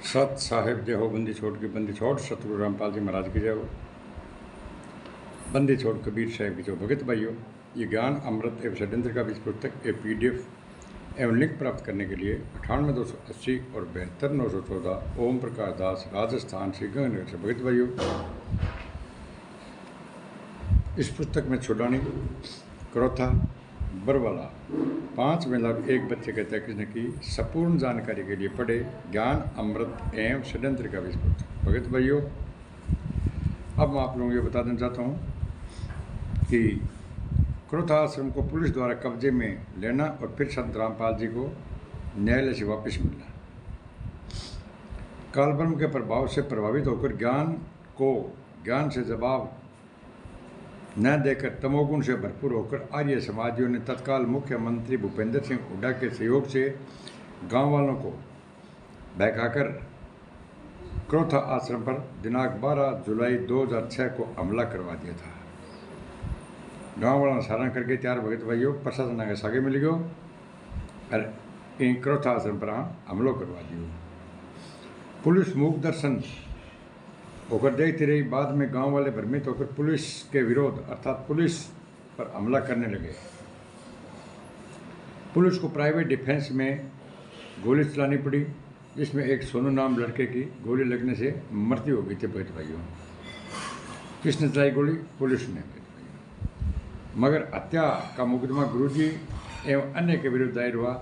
सत साहिब जय हो, बंदी छोड़ की बंदी छोड़, सतगुरु रामपाल जी महाराज की जय हो। बंदी छोड़ कबीर साहिब की जो भगत भाइयों, ये ज्ञान अमृत एवं षड्यंत्र का बीज पुस्तक ए PDF एवं लिंक प्राप्त करने के लिए 98 280 और 72 914 ओम प्रकाश दास, राजस्थान, श्री गंगानगर से भगत भाइयों। इस पुस्तक में छुड़ानी, क्रोथा, बरवाला 5 महिला 1 बच्चे के तक की संपूर्ण जानकारी के लिए पढ़े ज्ञान अमृत एवं षड्यंत्र का बीज पुस्तक। भगत भाइयों, अब मैं आप लोगों को ये बता देना चाहता हूँ कि क्रोथा आश्रम को पुलिस द्वारा कब्जे में लेना और फिर संत रामपाल जी को न्यायालय से वापस मिलना, कालब्रह्म के प्रभाव से प्रभावित होकर ज्ञान से जवाब न देकर तमोगुण से भरपूर होकर आर्य समाजियों ने तत्काल मुख्यमंत्री भूपेंद्र सिंह हुड्डा के सहयोग से गांव वालों को बहकाकर क्रोथा आश्रम पर दिनांक 12 जुलाई 2006 को हमला करवा दिया था। गांव वालों ने सारण करके त्यार भगत भाइयों प्रशासन के सागे मिल गयो और इन क्रोथा आश्रम पर हमलो करवा दियो। पुलिस मूक दर्शन होकर देखती रही। बाद में गांव वाले भ्रमित होकर पुलिस के विरोध अर्थात पुलिस पर हमला करने लगे। पुलिस को प्राइवेट डिफेंस में गोली चलानी पड़ी, जिसमें एक सोनू नाम लड़के की गोली लगने से मृत्यु हो गई थी भगत भाइयों। किसने चलाई गोली? पुलिस ने भगत भाइयों। मगर हत्या का मुकदमा गुरुजी एवं अन्य के विरुद्ध दायर हुआ।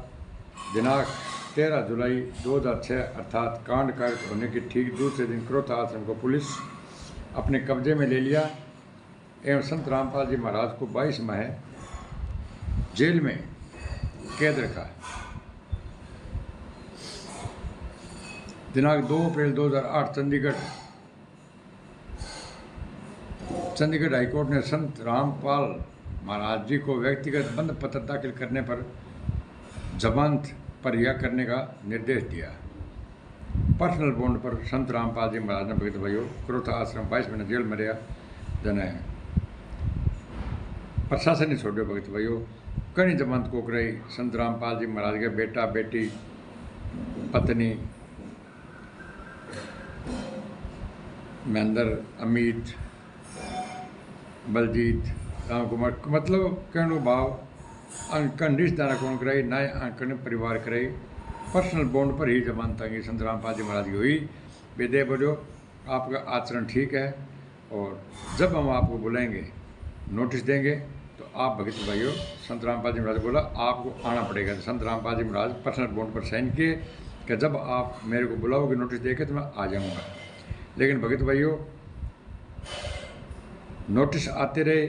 दिनांक 13 जुलाई 2006 अर्थात कांड कार्य होने के ठीक दूसरे दिन क्रोथा आश्रम को पुलिस अपने कब्जे में ले लिया एवं संत रामपाल जी महाराज को 22 माह जेल में कैद रखा। दिनांक 2 अप्रैल 2008 चंडीगढ़ हाईकोर्ट ने संत रामपाल महाराज जी को व्यक्तिगत बंद पत्र दाखिल करने पर जमानत पर रिहा करने का निर्देश दिया। पर्सनल बॉन्ड पर संत रामपाल जी महाराज ने भगत भाइयों क्रोथा आश्रम 22 महीने जेल में रहा। जन प्रशासन ने छोड़ो भगत भाइयों। कई जमानत को कराई। संत रामपाल जी महाराज के बेटा बेटी पत्नी महेंद्र अमित बलजीत राम कुमार मतलब कहने भाव अंकन रिश्तेदार कौन कराई ना अंकन परिवार कराई। पर्सनल बॉन्ड पर ही जमानत की संत रामपाल जी महाराज की हुई। बेदे बोलो आपका आचरण ठीक है और जब हम आपको बुलाएंगे नोटिस देंगे तो आप भगत भाइयों संत रामपाल जी महाराज बोला आपको आना पड़ेगा। तो संत रामपाल जी महाराज पर्सनल बॉन्ड पर साइन किए कि जब आप मेरे को बुलाओगे नोटिस देके तो मैं आ जाऊँगा। लेकिन भगत भाइयों नोटिस आते रहे।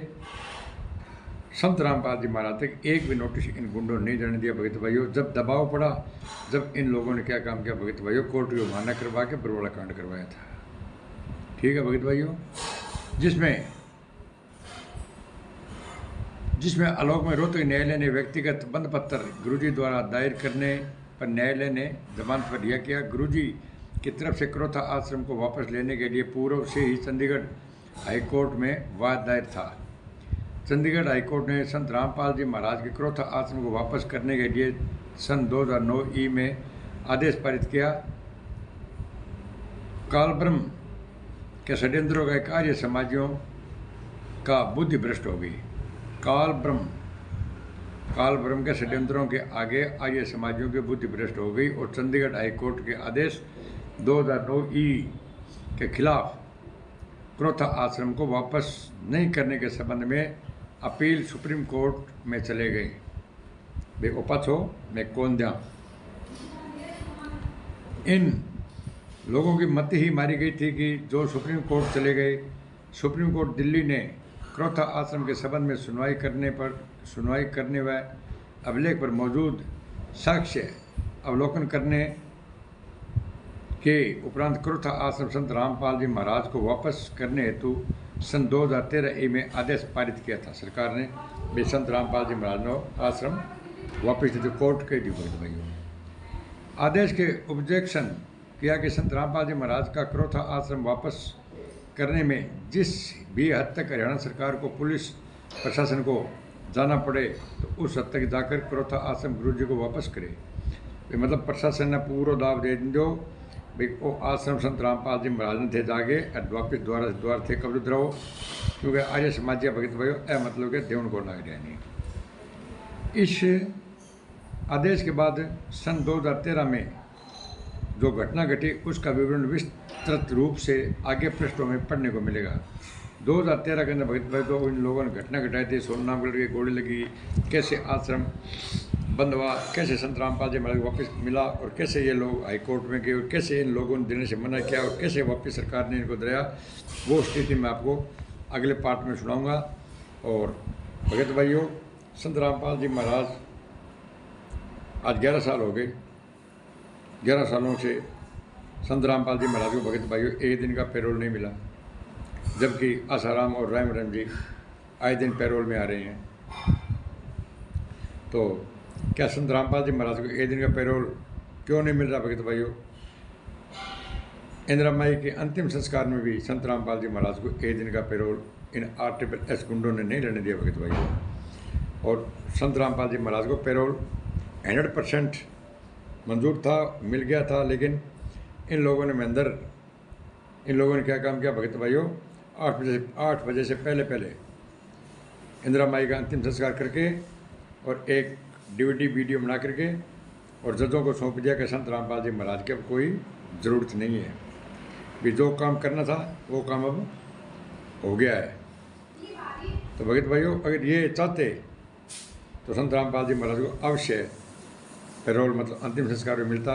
संत रामपाल जी महाराज तक एक भी नोटिस इन गुंडों ने नहीं जाने दिया भगत भाइयों। जब दबाव पड़ा, जब इन लोगों ने क्या काम किया भगत भाइयों, कोर्ट को मान्य करवा के बरवाला कांड करवाया था। ठीक है भगत भाइयों, जिसमें आलोक में रोहतक न्यायालय ने व्यक्तिगत बंद पत्र गुरुजी द्वारा दायर करने पर न्यायालय ने जमानत पर रिहा किया। गुरुजी की तरफ से क्रोथा आश्रम को वापस लेने के लिए पूर्व से ही चंडीगढ़ हाईकोर्ट में वाद दायर था। चंडीगढ़ हाईकोर्ट ने संत रामपाल जी महाराज के क्रोथा आश्रम को वापस करने के लिए सन 2009 ई में आदेश पारित किया। कालब्रह्म के षड्यंत्रों का कार्य समाजियों का बुद्धि भ्रष्ट हो गई। कालब्रह्म के षड्यंत्रों के आगे आर्य समाजियों की बुद्धि भ्रष्ट हो गई और चंडीगढ़ हाईकोर्ट के आदेश 2009 ई के खिलाफ क्रोथा आश्रम को वापस नहीं करने के संबंध में अपील सुप्रीम कोर्ट में चले गए। बे उपच हो मैं कौन दिया। इन लोगों की मत ही मारी गई थी कि जो सुप्रीम कोर्ट चले गए। सुप्रीम कोर्ट दिल्ली ने क्रोथा आश्रम के संबंध में सुनवाई करने व अभिलेख पर मौजूद साक्ष्य अवलोकन करने के उपरांत क्रोथा आश्रम संत रामपाल जी महाराज को वापस करने हेतु सन 2013 ई में आदेश पारित किया था। सरकार ने भी संत रामपाल जी महाराज ने आश्रम वापस दे कोर्ट के दी भगत भाइयों। आदेश के ऑब्जेक्शन किया कि संत रामपाल जी महाराज का क्रोथा आश्रम वापस करने में जिस भी हद तक हरियाणा सरकार को पुलिस प्रशासन को जाना पड़े तो उस हद तक जाकर क्रोथा आश्रम गुरु जी को वापस करे। मतलब प्रशासन ने पूरा दाव दे दो भाई वो आश्रम संत रामपाल जी महाराज ने थे जागे वापिस द्वार थे कब्ज रहो, क्योंकि आर्य समाजी भगत भाई ए मतलब के देवन को लग रहा नहीं। इस आदेश के बाद सन 2013 में जो घटना घटी उसका विवरण विस्तृत रूप से आगे पृष्ठों में पढ़ने को मिलेगा। 2013 के अंदर भगत भाई तो इन लोगों ने घटना घटाई थी, सोननाम गढ़ की गोली लगी, कैसे आश्रम बंद हुआ, कैसे संत रामपाल जी महाराज वापस मिला, और कैसे ये लोग हाई कोर्ट में गए, और कैसे इन लोगों ने देने से मना किया, और कैसे वापस सरकार ने इनको दिलाया, वो स्थिति मैं आपको अगले पार्ट में सुनाऊंगा। और भगत भाइयों, संत रामपाल जी महाराज आज 11 साल हो गए। 11 सालों से संत रामपाल जी महाराज को भगत भाइयों एक दिन का पैरोल नहीं मिला, जबकि आसाराम और राम जी आए दिन पैरोल में आ रहे हैं। तो क्या संत रामपाल जी महाराज को एक दिन का पैरोल क्यों नहीं मिल रहा भगत भाइयों? इंदिरा माई के अंतिम संस्कार में भी संत रामपाल जी महाराज को एक दिन का पैरोल इन RSS गुंडों ने नहीं रहने दिया भगत भाइयों। और संत रामपाल जी महाराज को पैरोल 100% मंजूर था, मिल गया था, लेकिन इन लोगों ने क्या काम किया भगत भाइयों? 8 बजे से पहले इंदिरा माई का अंतिम संस्कार करके और एक DVD वीडियो बना करके और जजों को सौंप दिया कि संत रामपाल जी महाराज की अब कोई ज़रूरत नहीं है, भी जो काम करना था वो काम अब हो गया है। तो भगत भाइयों, अगर ये चाहते तो संत रामपाल जी महाराज को अवश्य पैरोल मतलब अंतिम संस्कार में मिलता।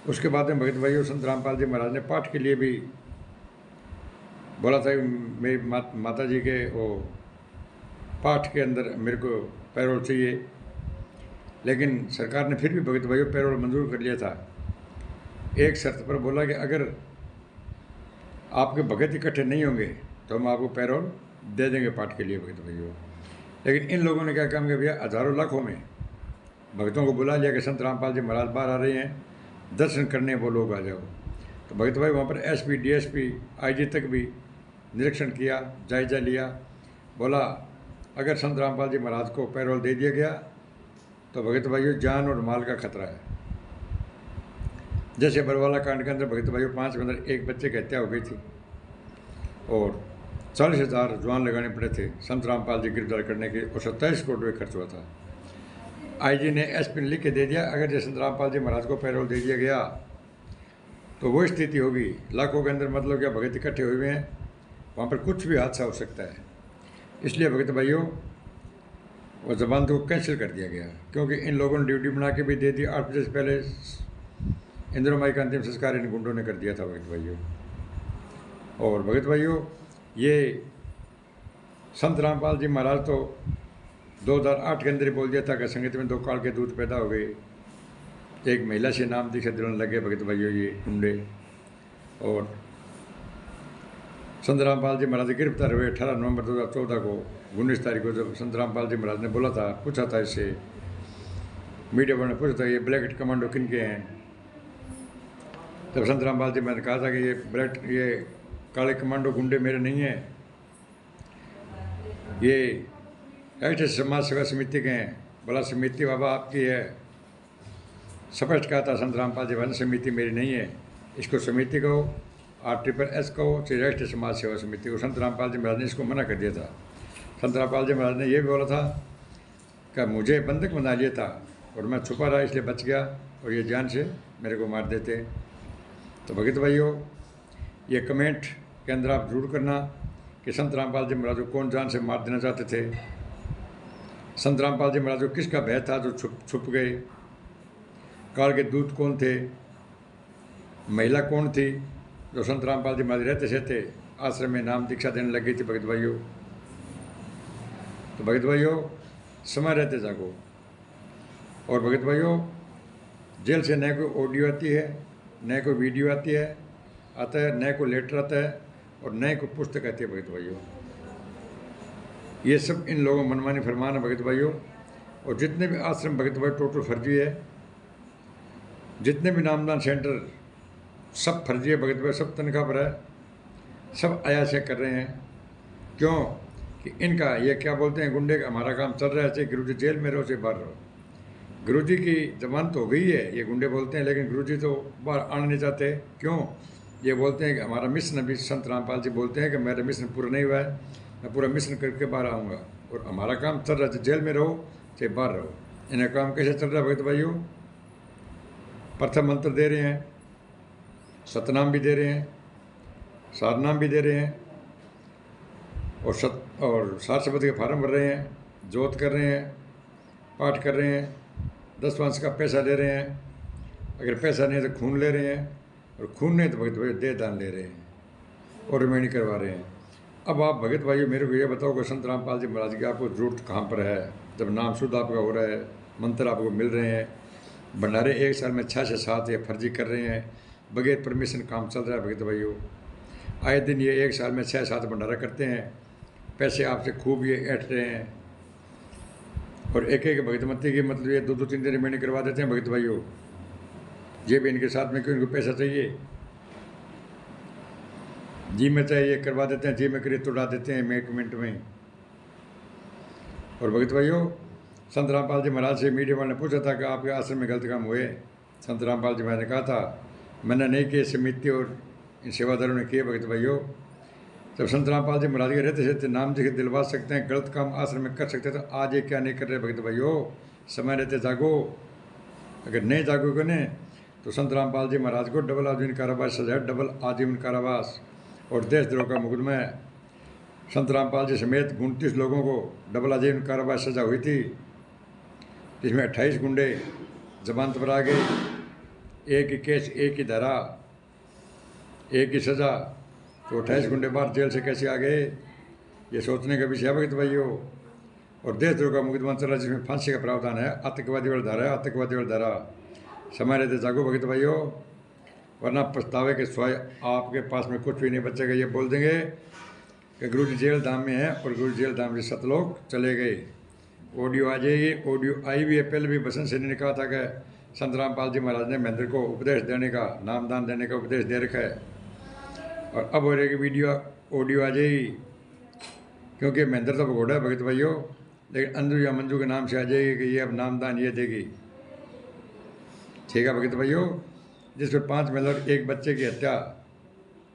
उसके बाद में भगत भाइयों, संत रामपाल जी महाराज ने पाठ के लिए भी बोला था, मेरी माता जी के वो पाठ के अंदर मेरे को पैरोल चाहिए, लेकिन सरकार ने फिर भी भगत भाइयों पैरोल मंजूर कर लिया था। एक शर्त पर बोला कि अगर आपके भगत इकट्ठे नहीं होंगे तो हम आपको पैरोल दे देंगे पाठ के लिए भगत भाइयों। लेकिन इन लोगों ने क्या काम किया भैया, हज़ारों लाखों में भक्तों को बुला लिया कि संत रामपाल जी महाराज बाहर आ रहे हैं, दर्शन करने वो लोग आ जाओ। तो भगत भाई वहाँ पर SP DSP IG तक भी निरीक्षण किया, जायजा लिया, बोला अगर संत रामपाल जी महाराज को पैरोल दे दिया गया तो भगत भाइयों जान और माल का खतरा है। जैसे बरवाला कांड के अंदर भगत भाइयों 5 के अंदर एक बच्चे की हत्या हो गई थी और 40,000 जवान लगाने पड़े थे संत रामपाल जी गिरफ्तार करने के, और 27 करोड़ रुपये खर्च हुआ था। IG ने SP ने लिख के दे दिया, अगर जैसे संत रामपाल जी महाराज को पैरोल दे दिया गया तो वो स्थिति होगी, लाखों के अंदर मतलब क्या भगत इकट्ठे हुए हैं, वहाँ पर कुछ भी हादसा हो सकता है। इसलिए भगत भाइयों वो जमानत को कैंसिल कर दिया गया, क्योंकि इन लोगों ने ड्यूटी बना के भी दे दी। 8 बजे से पहले इंदिरा माई का अंतिम संस्कार इन गुंडों ने कर दिया था भगत भाइयों। और भगत भाइयों, ये संत रामपाल जी महाराज तो 2008 के अंदर ही बोल दिया था कि संगत में 2 काल के दूत पैदा हो गए, एक महिला से नाम दीक्षा दिलाने लगे भगत भाइयों ये गुंडे। और संत रामपाल जी महाराज गिरफ्तार हुए 18 नवंबर 2014 को। 19 तारीख को जब संत रामपाल जी महाराज ने बोला था, पूछा था इससे, मीडिया वालों ने पूछा था ये ब्लैक कमांडो किन के हैं, तब संत रामपाल जी महाराज ने कहा था कि ये काले कमांडो गुंडे मेरे नहीं हैं, ये राष्ट्रीय समाज सेवा समिति के हैं। बोला समिति बाबा आपकी है, स्पष्ट कहा था संत रामपाल जी महाराज, समिति मेरी नहीं है, इसको समिति कहो, RSS कहो, चाहे राष्ट्रीय समाज सेवा समिति को। संत रामपाल जी महाराज ने इसको मना कर दिया था। संत रामपाल जी महाराज ने यह भी बोला था कि मुझे बंधक बना लिया था और मैं छुपा रहा इसलिए बच गया, और ये जान से मेरे को मार देते। तो भगत भाइयों, ये कमेंट के अंदर आप जरूर करना कि संत रामपाल जी महाराज को कौन जान से मार देना चाहते थे, संत रामपाल जी महाराज को किसका भय था जो छुप गए, काल के दूत कौन थे, महिला कौन थी जो संत रामपाल जी महाराज रहते सहते आश्रम में नाम दीक्षा देने लग गई थी भगत भाइयों। तो भगत भाइयों, समय रहते जागो। और भगत भाइयों, जेल से न कोई ऑडियो आती है, न कोई वीडियो आता है, न कोई लेटर आता है, और न कोई पुस्तक आती है भगत भाइयों। ये सब इन लोगों मनमानी फरमान है भगत भाइयों। और जितने भी आश्रम भगत भाई टोटल फर्जी है, जितने भी नामदान सेंटर सब फर्जी है भगत भाई, सब तनख्वाह पर है, सब आया से कर रहे हैं। क्यों कि इनका ये क्या बोलते हैं गुंडे का हमारा काम चल रहा है, चाहे गुरु जी जेल में रहो चाहे बाहर रहो। गुरुजी की जमानत हो गई है, ये गुंडे बोलते हैं, लेकिन गुरुजी तो बाहर आना नहीं चाहते। क्यों? ये बोलते हैं कि हमारा मिशन, अभी संत रामपाल जी बोलते हैं कि मेरा मिशन पूरा नहीं हुआ है, मैं पूरा मिशन करके बाहर आऊँगा। और हमारा काम चल रहा है, जेल में रहो चाहे बाहर रहो। इन्हें काम कैसे चल रहा है भगत भाइयों? प्रथम मंत्र दे रहे हैं, सतनाम भी दे रहे हैं, सारनाम भी दे रहे हैं, और सार शब्द के फार्म भर रहे हैं, जोत कर रहे हैं, पाठ कर रहे हैं, 10 पाँच का पैसा दे रहे हैं। अगर पैसा नहीं है तो खून ले रहे हैं, और खून नहीं तो भगत भाई देह दान ले रहे हैं, और रिमेनी करवा रहे हैं। अब आप भगत भाइयों मेरे को ये बताओ कि संत रामपाल जी महाराज की आपको जरूरत कहाँ पर है? जब नाम शुद्ध आपका हो रहा है, मंत्र आपको मिल रहे हैं, भंडारे एक साल में 6 से 7 ये फर्जी कर रहे हैं, बगैर परमिशन काम चल रहा है भगत भाइयों। आए दिन ये एक साल में 6-7 भंडारा करते हैं, पैसे आपसे खूब ये ऐंठ रहे हैं, और एक एक भगतमती की मतलब ये 2-2 3 दिन रिमेंड करवा देते हैं भगत भाइयों। ये भी इनके साथ में क्यों? इनको पैसा चाहिए, जी में चाहिए करवा देते हैं, जी में करिए तो उड़ा देते हैं 1 मिनट में। और भगत भाइयों, संत रामपाल जी महाराज से मीडिया वाले ने पूछा था कि आपके आश्रम में गलत काम हुए? संत रामपाल जी महाराज ने कहा था मैंने नहीं किए, समिति और इन सेवादारों ने किए भगत भाइयों। जब संत रामपाल जी महाराज के रहते नाम जी के दिलवा सकते हैं, गलत काम आश्रम में कर सकते हैं, तो आज ये क्या नहीं कर रहे भगत भाइयों? समय रहते जागो। अगर नहीं जागोगे ने तो संत रामपाल जी महाराज को डबल आजीवन कारावास सजा, डबल आजीवन कारावास और देशद्रोह का मुकदमा है। संत रामपाल जी समेत 29 लोगों को डबल आजीवन कारावास सजा हुई थी, जिसमें 28 गुंडे जमानत पर आ गए। एक ही केस, एक ही धारा, एक ही सजा, तो 28 गुंडे बाहर जेल से कैसे आ गए? ये सोचने का विषय है भगत भाइयों। और देशद्रोह का मुकदमा चल रहा है, जिसमें फांसी का प्रावधान है, आतंकवादी वाला धारा है, आतंकवादी वाला धारा। समय रहते जागो भगत भाइयों, वरना पछतावे के स्वयं आपके पास में कुछ भी नहीं बचेगा। ये बोल देंगे कि गुरु जी जेल धाम में है, और गुरु जेल धाम से 7 लोग चले गए। ऑडियो आ जाएगी, ऑडियो आई भी है, पहले भी बसंत सिंह ने कहा था कि संत रामपाल जी महाराज ने महेंद्र को उपदेश देने का, नामदान देने का उपदेश दे रखा है। और अब हो रही वीडियो ऑडियो आ जाएगी, क्योंकि महेंद्र तो भगोड़ा है भगत भाइयों, लेकिन अंजू या मंजू के नाम से आ जाएगी कि ये अब नामदान ये देगी। ठीक है भगत भाइयों, जिस पर 5 महिला और 1 बच्चे की हत्या,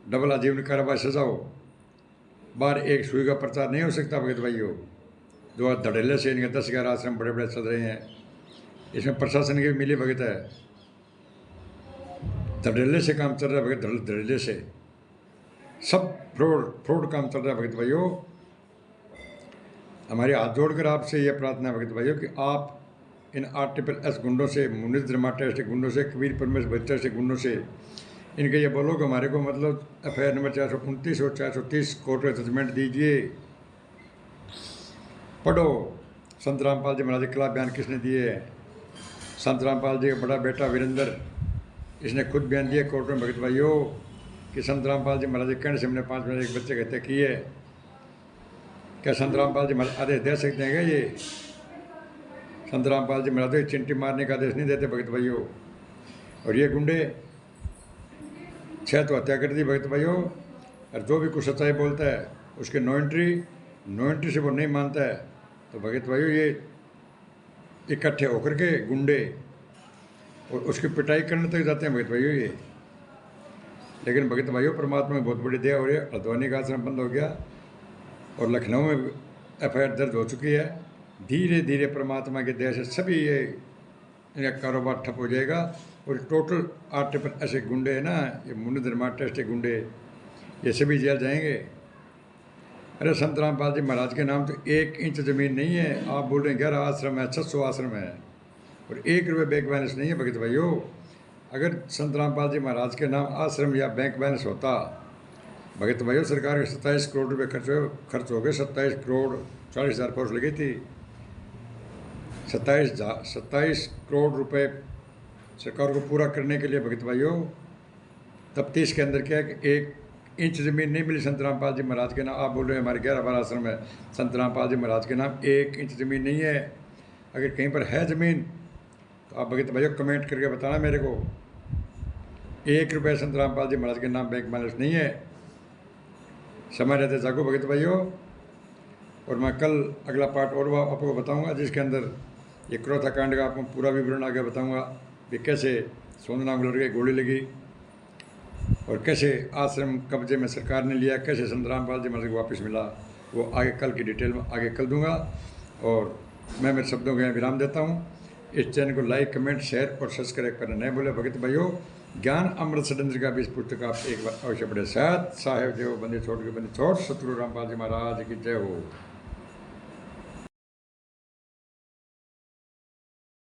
डबल आजीवन कारावास सजा हो, बाहर एक सुई का प्रचार नहीं हो सकता भगत भाइयों। जो धड़ेले से इनके 10-11 आश्रम बड़े बड़े चल रहे हैं, इसमें प्रशासन की भी मिली भगत है। धड़ेले से काम चल रहा है भगत, धड़ेले से सब फ्रॉड काम चल रहा है भगत भाइयों। हमारे हाथ जोड़कर आपसे यह प्रार्थना है भगत भाइयों कि आप इन RSS गुंडों से, मुनिस धर्माटे से गुंडों से, कबीर परमेश बच्चे से गुंडों से, इनके ये बोलो कि हमारे को मतलब FIR नंबर 429 और 430 कोर्ट में जजमेंट दीजिए। पढ़ो संत रामपाल जी महाराज के खिलाफ बयान किसने दिए हैं? संत रामपाल जी का बड़ा बेटा वीरेंद्र, इसने खुद बयान दिया कोर्ट में भगत भाइयों कि संत रामपाल जी महाराज के कहने से हमने 5 मिनट 1 बच्चे की हत्या की है। क्या संत रामपाल जी महाराज आदेश दे सकते हैं क्या? ये संत रामपाल जी महाराज चिंटी मारने का आदेश नहीं देते भगत भाइयों। और ये गुंडे 6 तो हत्या कर दी भगत भाइयों, और जो भी कुछ सच्चाई बोलता है उसके नो एंट्री से वो नहीं मानता है, तो भगत भाइयों ये इकट्ठे होकर के गुंडे और उसकी पिटाई करने तक जाते हैं भगत भाइयों ये। लेकिन भगत भाइयों, परमात्मा में बहुत बड़ी दया हो रही है। हल्द्वानी का आश्रम बंद हो गया और लखनऊ में FIR दर्ज हो चुकी है। धीरे धीरे परमात्मा के दया से सभी ये इनका कारोबार ठप हो जाएगा। और टोटल 8 ऐसे गुंडे हैं ना, ये मुनि धर्मा टेस्ट के गुंडे, ये सभी जेल जाएंगे। अरे संत रामपाल जी महाराज के नाम तो 1 इंच ज़मीन नहीं है। आप बोल रहे हैं 11 आश्रम है, 600 आश्रम है, और 1 रुपये बैंक बैलेंस नहीं है भगत भाइयों। अगर संत रामपाल जी महाराज के नाम आश्रम या बैंक बैलेंस होता भगत भाइयों, सरकार के 27 करोड़ रुपये खर्च हो गए। 27 करोड़ 40,000 पोस्ट लगी थी। 27 करोड़ रुपए सरकार को पूरा करने के लिए भगत भाइयों, तफ्तीश के अंदर क्या है कि 1 इंच ज़मीन नहीं मिली संत रामपाल जी महाराज के नाम। आप बोल रहे हैं हमारे 11-12 आश्रम है, संत रामपाल जी महाराज के नाम 1 इंच ज़मीन नहीं है। अगर कहीं पर है ज़मीन तो आप भगत भाइयों कमेंट करके बताना मेरे को। 1 रुपये संत रामपाल जी महाराज के नाम बैंक बैलेंस नहीं है। समय रहते जागो भगत भाइयों। और मैं कल अगला पार्ट और आपको बताऊंगा, जिसके अंदर ये क्रोथा कांड का आपको पूरा विवरण आगे बताऊंगा कि कैसे सोननाग लड़के गोली लगी और कैसे आश्रम कब्जे में सरकार ने लिया, कैसे संत रामपाल जी महाराज को वापस मिला, वो आगे कल की डिटेल में आगे कल दूंगा। और मैं मेरे शब्दों को यहाँ विराम देता हूँ। इस चैनल को लाइक, कमेंट, शेयर और सब्सक्राइब करना नहीं भूले। भगत भाइयों, ज्ञान अमृत षड्यंत्र का भी इस पुस्तक आप एक बार अवश्य पढ़े। साथ साहेब देव बंदे छोड़ के बंदे छोड़, सतगुरु रामपाल जी महाराज की जय हो।